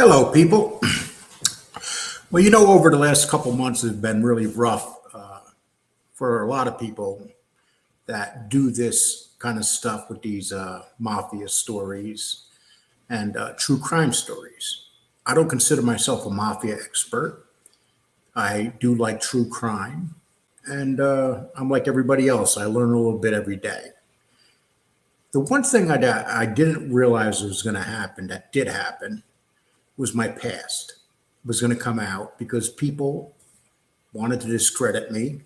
Hello, people. Well, over the last couple months has been really rough for a lot of people that do this kind of stuff with these mafia stories and true crime stories. I don't consider myself a mafia expert. I do like true crime, and I'm like everybody else. I learn a little bit every day. The one thing I didn't realize was going to happen that did happen was my past was going to come out because people wanted to discredit me.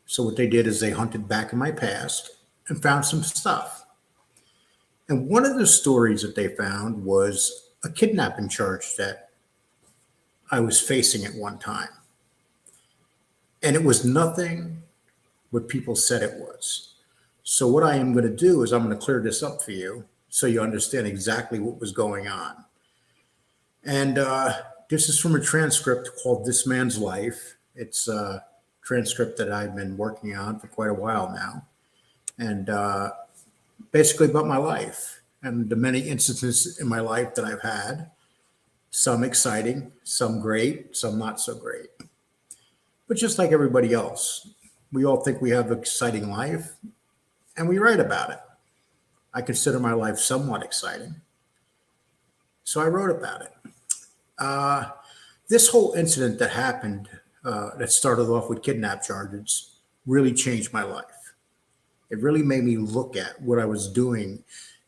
So what they did is they hunted back in my past and found some stuff. And one of the stories that they found was a kidnapping charge that I was facing at one time. And it was nothing what people said it was. So what I am going to do is I'm going to clear this up for you so you understand exactly what was going on. And this is from a transcript called This Man's Life. It's a transcript that I've been working on for quite a while now. And basically about my life and the many instances in my life that I've had. Some exciting, some great, some not so great. But just like everybody else, we all think we have an exciting life and we write about it. I consider my life somewhat exciting. So I wrote about it. This whole incident that happened, that started off with kidnap charges, really changed my life. It really made me look at what I was doing.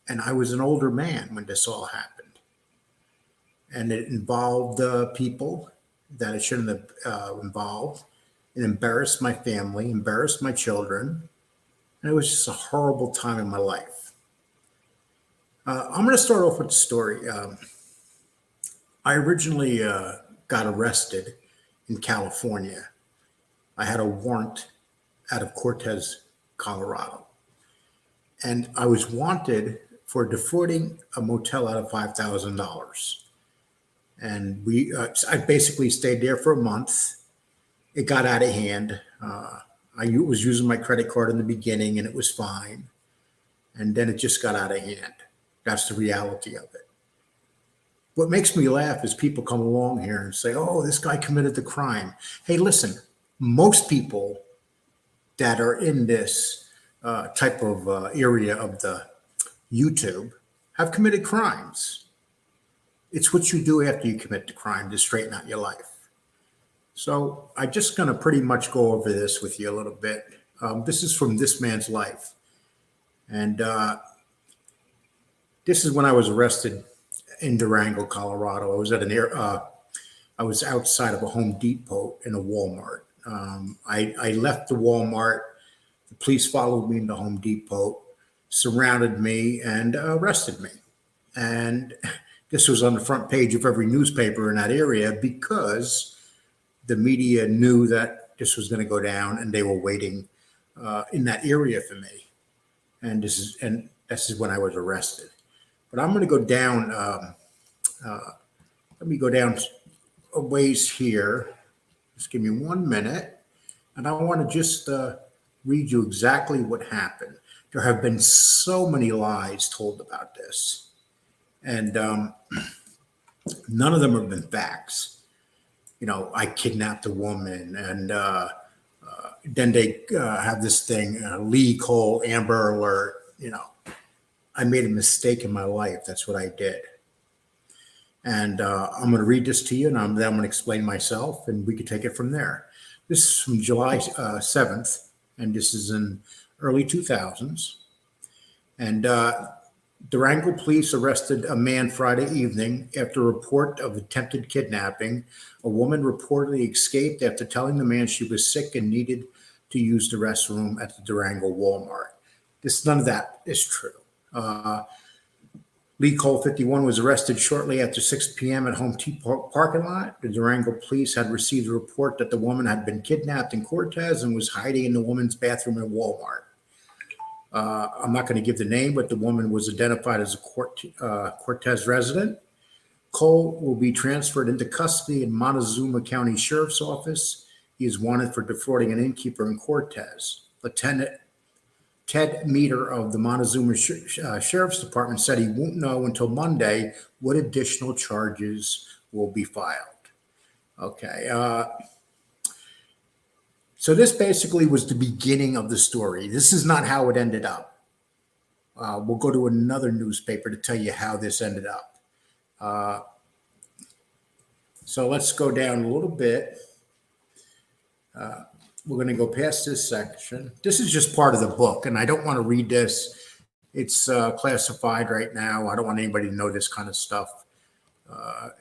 And I was an older man when this all happened. And it involved people that it shouldn't have involved. It embarrassed my family, embarrassed my children. And it was just a horrible time in my life. I'm going to start off with the story. I originally got arrested in California. I had a warrant out of Cortez, Colorado. And I was wanted for defrauding a motel out of $5,000. And I basically stayed there for a month. It got out of hand. I was using my credit card in the beginning and it was fine. And then it just got out of hand. That's the reality of it. What makes me laugh is people come along here and say, oh, this guy committed the crime. Hey, listen, most people that are in this type of area of the YouTube have committed crimes. It's what you do after you commit the crime to straighten out your life. So I'm just going to pretty much go over this with you a little bit. This is from This Man's Life. And this is when I was arrested in Durango, Colorado. I was at I was outside of a Home Depot in a Walmart. I left the Walmart. The police followed me into Home Depot, surrounded me, and arrested me. And this was on the front page of every newspaper in that area because the media knew that this was going to go down, and they were waiting in that area for me. And this is when I was arrested. But I'm going to go down. Let me go down a ways here. Just give me 1 minute. And I want to just read you exactly what happened. There have been so many lies told about this. And none of them have been facts. I kidnapped a woman, and then they have this thing, Lee Cole, Amber Alert. I made a mistake in my life. That's what I did. And I'm going to read this to you, and then I'm going to explain myself, and we can take it from there. This is from July 7th, and this is in early 2000s. And Durango police arrested a man Friday evening after a report of attempted kidnapping. A woman reportedly escaped after telling the man she was sick and needed to use the restroom at the Durango Walmart. None of that is true. Lee Cole, 51, was arrested shortly after 6 p.m. at Home Depot parking lot. The Durango police had received a report that the woman had been kidnapped in Cortez and was hiding in the woman's bathroom at Walmart. I'm not going to give the name, but the woman was identified as a Cortez resident. Cole will be transferred into custody in Montezuma County Sheriff's Office. He is wanted for defrauding an innkeeper in Cortez. Lieutenant Ted Meter of the Montezuma Sheriff's Department said he won't know until Monday what additional charges will be filed. Okay. So this basically was the beginning of the story. This is not how it ended up. We'll go to another newspaper to tell you how this ended up. So let's go down a little bit. We're going to go past this section. This is just part of the book, and I don't want to read this. It's classified right now. I don't want anybody to know this kind of stuff.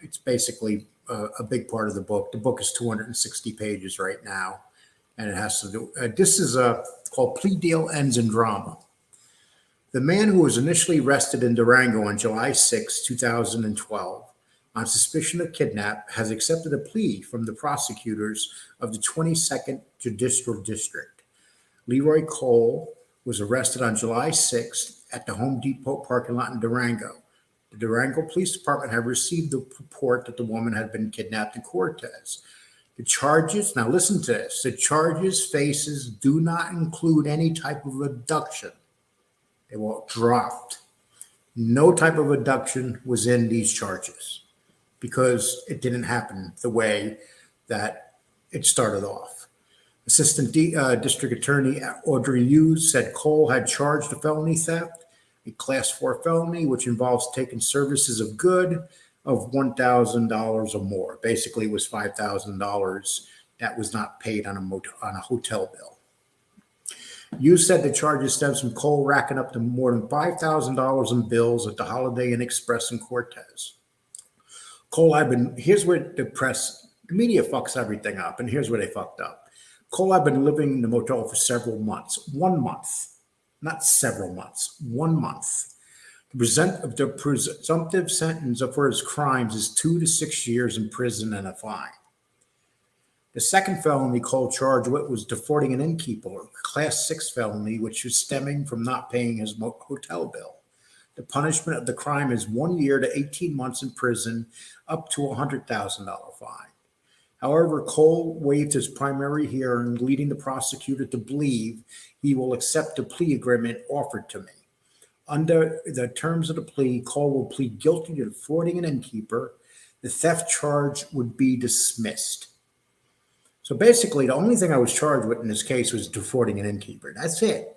It's basically a big part of the book. The book is 260 pages right now, and it has to do. This is called Plea Deal Ends in Drama. The man who was initially arrested in Durango on July 6, 2012, on suspicion of kidnap, has accepted a plea from the prosecutors of the 22nd Judicial District. Leroy Cole was arrested on July 6th at the Home Depot parking lot in Durango. The Durango Police Department had received the report that the woman had been kidnapped in Cortez. The charges, now listen to this, the charges faces do not include any type of abduction. They were dropped. No type of abduction was in these charges because it didn't happen the way that it started off. Assistant District Attorney Audrey Hughes said Cole had charged a felony theft, a Class 4 felony, which involves taking services of good of $1,000 or more. Basically, it was $5,000 that was not paid on a hotel bill. Hughes said the charges stems from Cole racking up to more than $5,000 in bills at the Holiday Inn Express in Cortez. Cole had been, here's where the media fucks everything up, and here's where they fucked up. Cole had been living in the motel for several months, 1 month, not several months, 1 month. The presumptive sentence for his crimes is 2 to 6 years in prison and a fine. The second felony Cole charged with was defrauding an innkeeper, a Class 6 felony, which was stemming from not paying his hotel bill. The punishment of the crime is 1 year to 18 months in prison, up to a $100,000 fine. However, Cole waived his primary hearing, leading the prosecutor to believe he will accept the plea agreement offered to me. Under the terms of the plea, Cole will plead guilty to defrauding an innkeeper. The theft charge would be dismissed. So basically, the only thing I was charged with in this case was defrauding an innkeeper. That's it.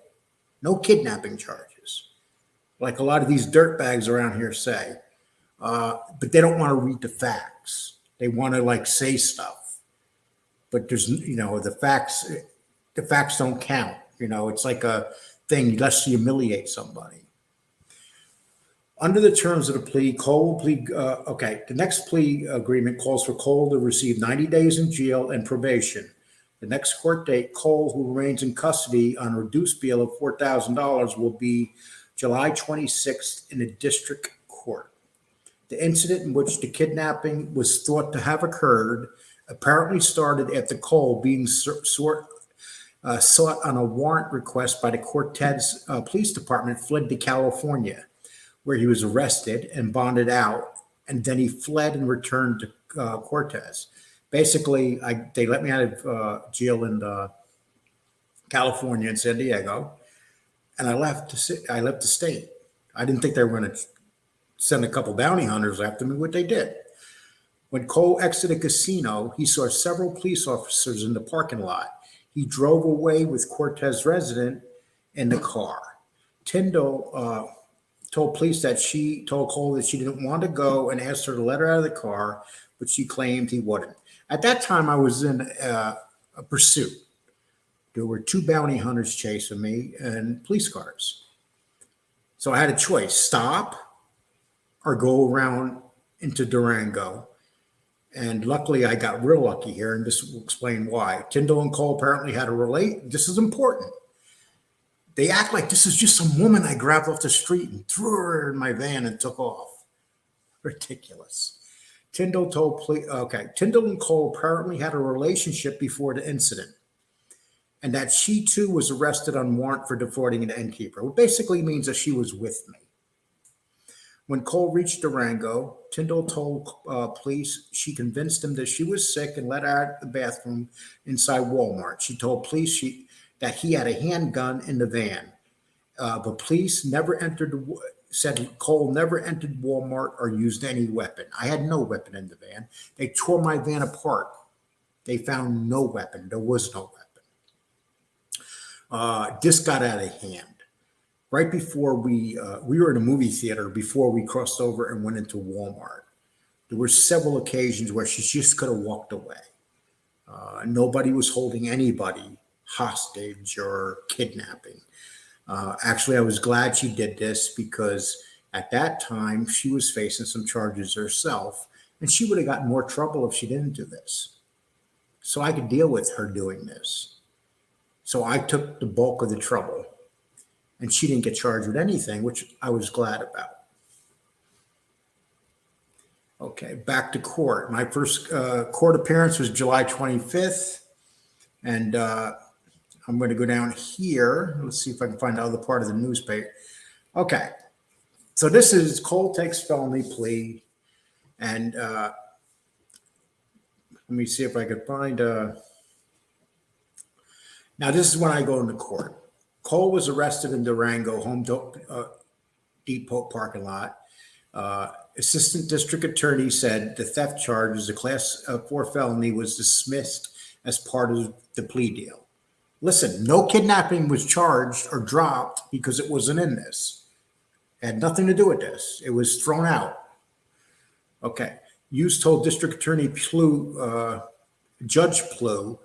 No kidnapping charges, like a lot of these dirtbags around here say. But they don't want to read the facts. They want to say stuff. But there's, the facts don't count. It's like a thing, unless you humiliate somebody. Under the terms of the plea, Cole will plead. The next plea agreement calls for Cole to receive 90 days in jail and probation. The next court date, Cole, who remains in custody on a reduced bail of $4,000, will be July 26th in the district court. The incident in which the kidnapping was thought to have occurred apparently started after Cole being sought on a warrant request by the Cortez Police Department fled to California, where he was arrested and bonded out, and then he fled and returned to Cortez. Basically, they let me out of jail in California and San Diego, and I left the state. I didn't think they were going to send a couple bounty hunters after me, what they did. When Cole exited a casino, he saw several police officers in the parking lot. He drove away with Cortez resident in the car. Tyndall told police that she told Cole that she didn't want to go and asked her to let her out of the car, but she claimed he wouldn't. At that time, I was in a pursuit. There were 2 bounty hunters chasing me and police cars. So I had a choice, stop or go around into Durango. And luckily, I got real lucky here, and this will explain why. Tyndall and Cole apparently had a this is important. They act like this is just some woman I grabbed off the street and threw her in my van and took off. Ridiculous. Tyndall and Cole apparently had a relationship before the incident, and that she too was arrested on warrant for defrauding an innkeeper, which basically means that she was with me. When Cole reached Durango, Tyndall told police she convinced him that she was sick and let her out of the bathroom inside Walmart. She told police that he had a handgun in the van. The police never entered, said Cole never entered Walmart or used any weapon. I had no weapon in the van. They tore my van apart. They found no weapon. There was no weapon. This got out of hand. Right before we were in a movie theater before we crossed over and went into Walmart. There were several occasions where she just could have walked away. Nobody was holding anybody hostage or kidnapping. Actually, I was glad she did this because at that time she was facing some charges herself, and she would have gotten more trouble if she didn't do this. So I could deal with her doing this. So I took the bulk of the trouble, and she didn't get charged with anything, which I was glad about. Okay, back to court. My first court appearance was July 25th, and I'm going to go down here. Let's see if I can find the other part of the newspaper. Okay, so this is Cole takes felony plea, and let me see if I could find. Now this is when I go into court. Cole was arrested in Durango Home Depot parking lot. Assistant District Attorney said the theft charge as a Class 4 felony was dismissed as part of the plea deal. Listen, no kidnapping was charged or dropped because it wasn't in this. It had nothing to do with this. It was thrown out. Okay. Hughes told District Attorney Judge Plew,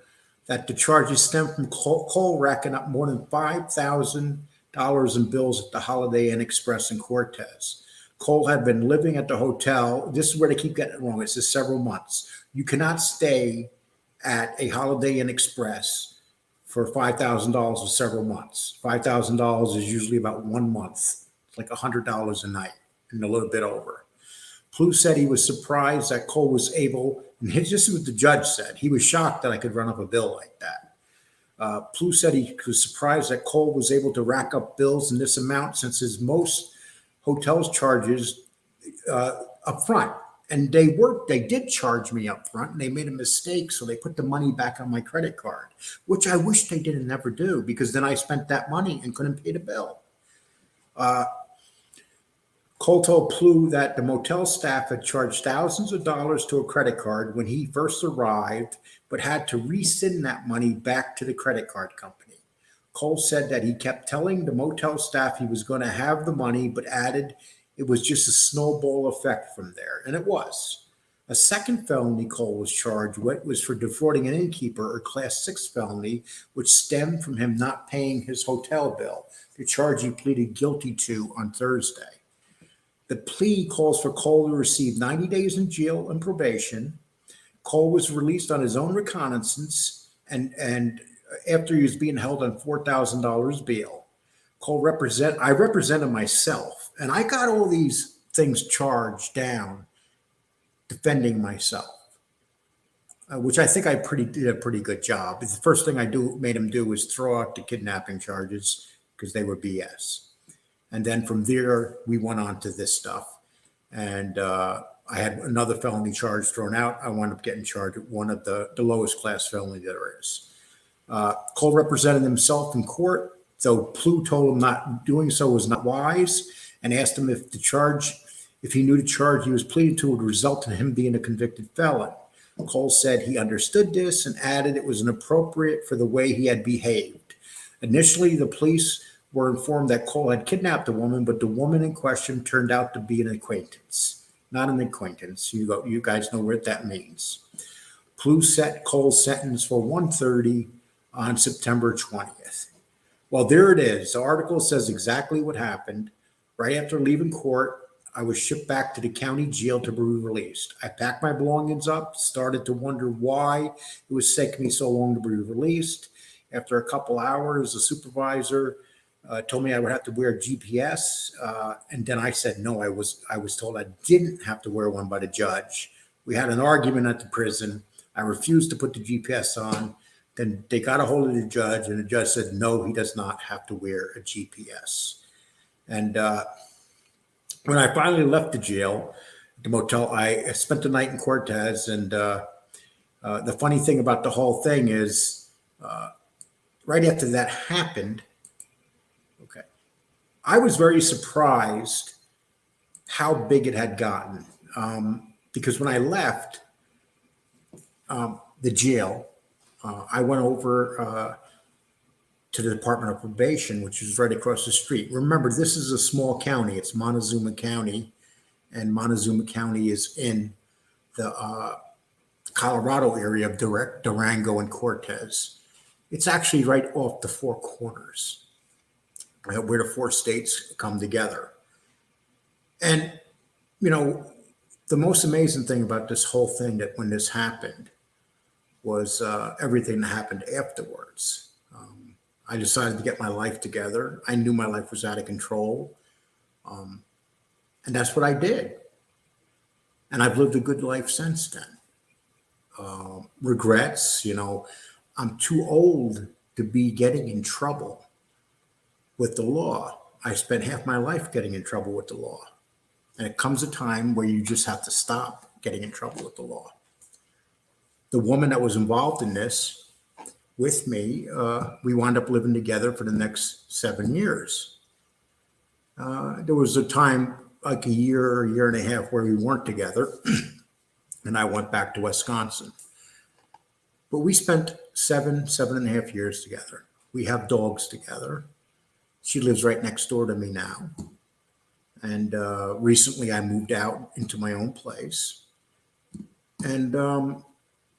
that the charges stem from Cole racking up more than $5,000 in bills at the Holiday Inn Express in Cortez. Cole had been living at the hotel. This is where they keep getting it wrong. It says several months. You cannot stay at a Holiday Inn Express for $5,000 for several months. $5,000 is usually about 1 month. It's like $100 a night and a little bit over. Plew said he was surprised that Cole was able, and this is what the judge said, he was shocked that I could run up a bill like that. Plew said he was surprised that Cole was able to rack up bills in this amount since his most hotels charges up front. And they did charge me up front, and they made a mistake, so they put the money back on my credit card, which I wish they didn't never do, because then I spent that money and couldn't pay the bill. Cole told Plew that the motel staff had charged thousands of dollars to a credit card when he first arrived, but had to resend that money back to the credit card company. Cole said that he kept telling the motel staff he was going to have the money, but added it was just a snowball effect from there, and it was. A second felony Cole was charged with was for defrauding an innkeeper, or Class 6 felony, which stemmed from him not paying his hotel bill, the charge he pleaded guilty to on Thursday. The plea calls for Cole to receive 90 days in jail and probation. Cole was released on his own recognizance, and after he was being held on $4,000 bail. I represented myself, and I got all these things charged down defending myself, which I think I did a pretty good job. The first thing I made him do was throw out the kidnapping charges because they were BS. And then from there, we went on to this stuff. And I had another felony charge thrown out. I wound up getting charged with one of the lowest class felony there is. Cole represented himself in court, though Plew told him not doing so was not wise, and asked him if he knew the charge he was pleading to would result in him being a convicted felon. Cole said he understood this and added it was inappropriate for the way he had behaved. Initially, the police were informed that Cole had kidnapped a woman, but the woman in question turned out to be an acquaintance, not an acquaintance. You guys know what that means. Plew set Cole's sentence for 130 on September 20th. Well, there it is. The article says exactly what happened. Right after leaving court, I was shipped back to the county jail to be released. I packed my belongings up, started to wonder why it was taking me so long to be released. After a couple hours, the supervisor told me I would have to wear a GPS, and then I said no. I was told I didn't have to wear one by the judge. We had an argument at the prison. I refused to put the GPS on. Then they got a hold of the judge, and the judge said no, he does not have to wear a GPS. And when I finally left the jail, the motel, I spent the night in Cortez. And the funny thing about the whole thing is, right after that happened. Okay. I was very surprised how big it had gotten. Because when I left the jail, I went over to the Department of Probation, which is right across the street. Remember, this is a small county. It's Montezuma County, and Montezuma County is in the Colorado area of Durango and Cortez. It's actually right off the four corners where the four states come together. And, you know, the most amazing thing about this whole thing that when this happened was everything that happened afterwards. I decided to get my life together. I knew my life was out of control. And that's what I did. And I've lived a good life since then. Regrets, I'm too old to be getting in trouble with the law. I spent half my life getting in trouble with the law. And it comes a time where you just have to stop getting in trouble with the law. The woman that was involved in this with me, we wound up living together for the next 7 years. There was a time, like a year and a half, where we weren't together, and I went back to Wisconsin. But we spent 7.5 years together. We have dogs together. She lives right next door to me now. And recently I moved out into my own place. And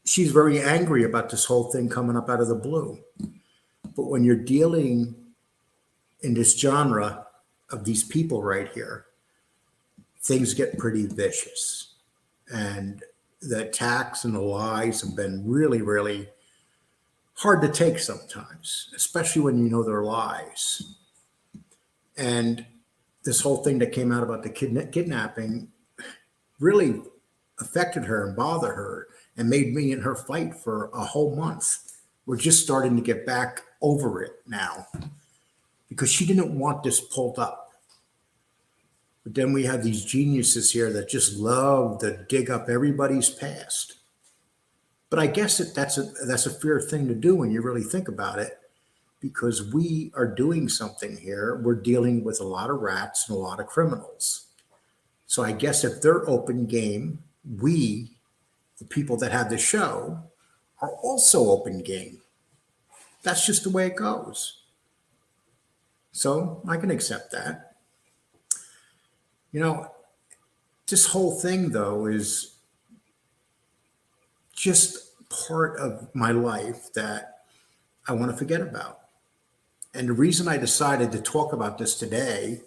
she's very angry about this whole thing coming up out of the blue. But when you're dealing in this genre of these people right here, things get pretty vicious. And the attacks and the lies have been really, really hard to take sometimes, especially when you know they're lies. And this whole thing that came out about the kidnapping really affected her and bothered her and made me and her fight for a whole month. We're just starting to get back over it now because she didn't want this pulled up. But then we have these geniuses here that just love to dig up everybody's past. But I guess that's a fair thing to do when you really think about it, because we are doing something here. We're dealing with a lot of rats and a lot of criminals. So I guess if they're open game, we, the people that have the show, are also open game. That's just the way it goes. So I can accept that. This whole thing, though, is just part of my life that I want to forget about. And the reason I decided to talk about this today,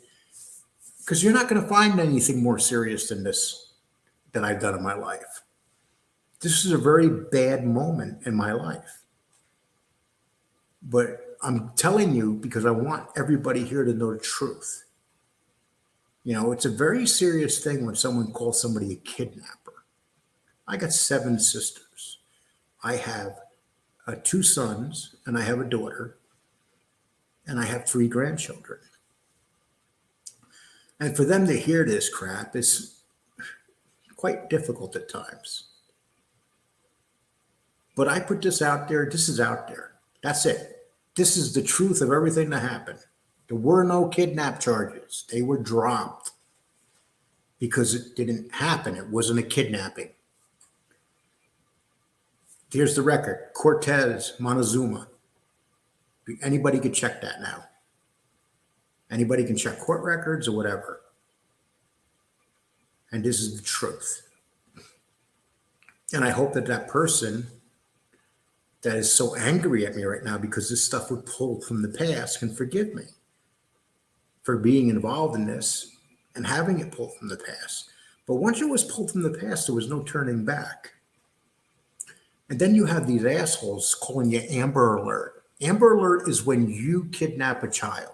because you're not going to find anything more serious than this that I've done in my life. This is a very bad moment in my life. But I'm telling you because I want everybody here to know the truth. It's a very serious thing when someone calls somebody a kidnapper. I got 7 sisters. I have 2 sons, and I have a daughter, and I have 3 grandchildren. And for them to hear this crap is quite difficult at times. But I put this out there. This is out there. That's it. This is the truth of everything that happened. There were no kidnap charges. They were dropped because it didn't happen. It wasn't a kidnapping. Here's the record. Cortez, Montezuma. Anybody could check that now. Anybody can check court records or whatever. And this is the truth. And I hope that person that is so angry at me right now because this stuff was pulled from the past can forgive me for being involved in this and having it pulled from the past. But once it was pulled from the past, there was no turning back. And then you have these assholes calling you Amber Alert. Amber Alert is when you kidnap a child.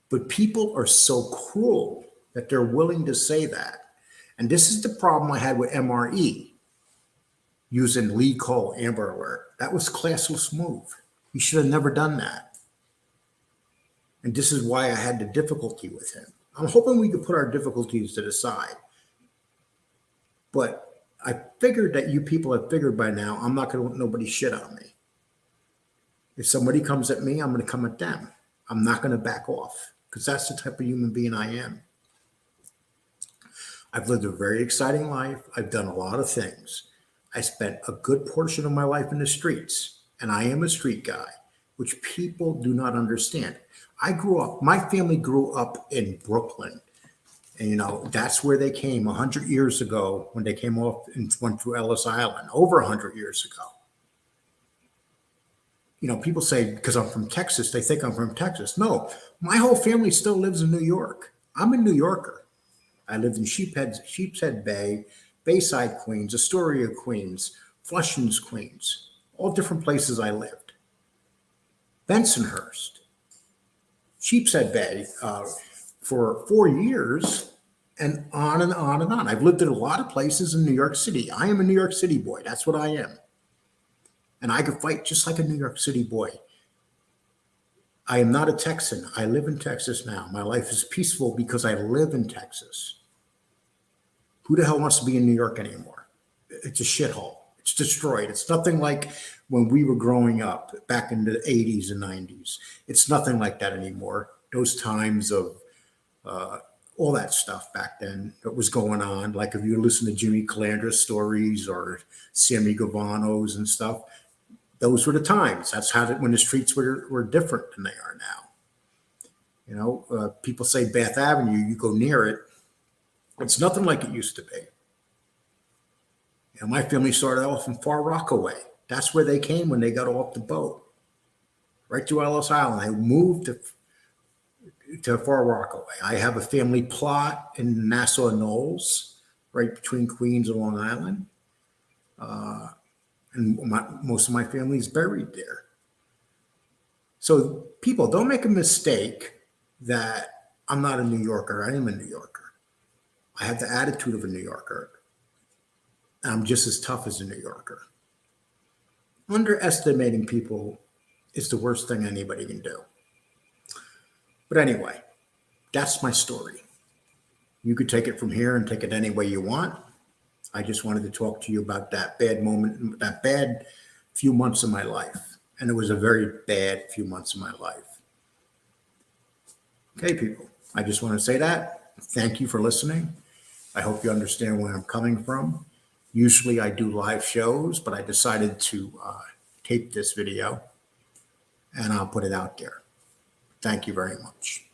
But people are so cruel that they're willing to say that. And this is the problem I had with MRE, using Lee Cole, Amber Alert. That was classless move. He should have never done that. And this is why I had the difficulty with him. I'm hoping we could put our difficulties to the side. But I figured that you people have figured by now, I'm not going to let nobody shit on me. If somebody comes at me, I'm going to come at them. I'm not going to back off because that's the type of human being I am. I've lived a very exciting life. I've done a lot of things. I spent a good portion of my life in the streets, and I am a street guy, which people do not understand. My family grew up in Brooklyn. And, that's where they came 100 years ago when they came off and went through Ellis Island, over 100 years ago. People say because I'm from Texas, they think I'm from Texas. No, my whole family still lives in New York. I'm a New Yorker. I lived in Sheepshead Bay, Bayside, Queens, Astoria, Queens, Flushing's, Queens, all different places I lived. Bensonhurst, Sheepshead Bay for 4 years, and on and on and on. I've lived in a lot of places in New York City. I am a New York City boy. That's what I am. And I could fight just like a New York City boy. I am not a Texan. I live in Texas now. My life is peaceful because I live in Texas. Who the hell wants to be in New York anymore? It's a shithole. It's destroyed. It's nothing like when we were growing up back in the 80s and 90s. It's nothing like that anymore. Those times of all that stuff back then that was going on. Like if you listen to Jimmy Calandra's stories or Sammy Gavano's and stuff, those were the times. That's when the streets were different than they are now. People say Bath Avenue, you go near it, it's nothing like it used to be. My family started off in Far Rockaway. That's where they came when they got off the boat, right to Ellis Island. They moved to Far Rockaway. I have a family plot in Nassau Knolls, right between Queens and Long Island. And most of my family is buried there. So people, don't make a mistake that I'm not a New Yorker. I am a New Yorker. I have the attitude of a New Yorker. I'm just as tough as a New Yorker. Underestimating people is the worst thing anybody can do. But anyway, that's my story. You could take it from here and take it any way you want. I just wanted to talk to you about that bad moment, that bad few months of my life. And it was a very bad few months of my life. Okay, people, I just want to say that. Thank you for listening. I hope you understand where I'm coming from. Usually I do live shows, but I decided to tape this video and I'll put it out there. Thank you very much.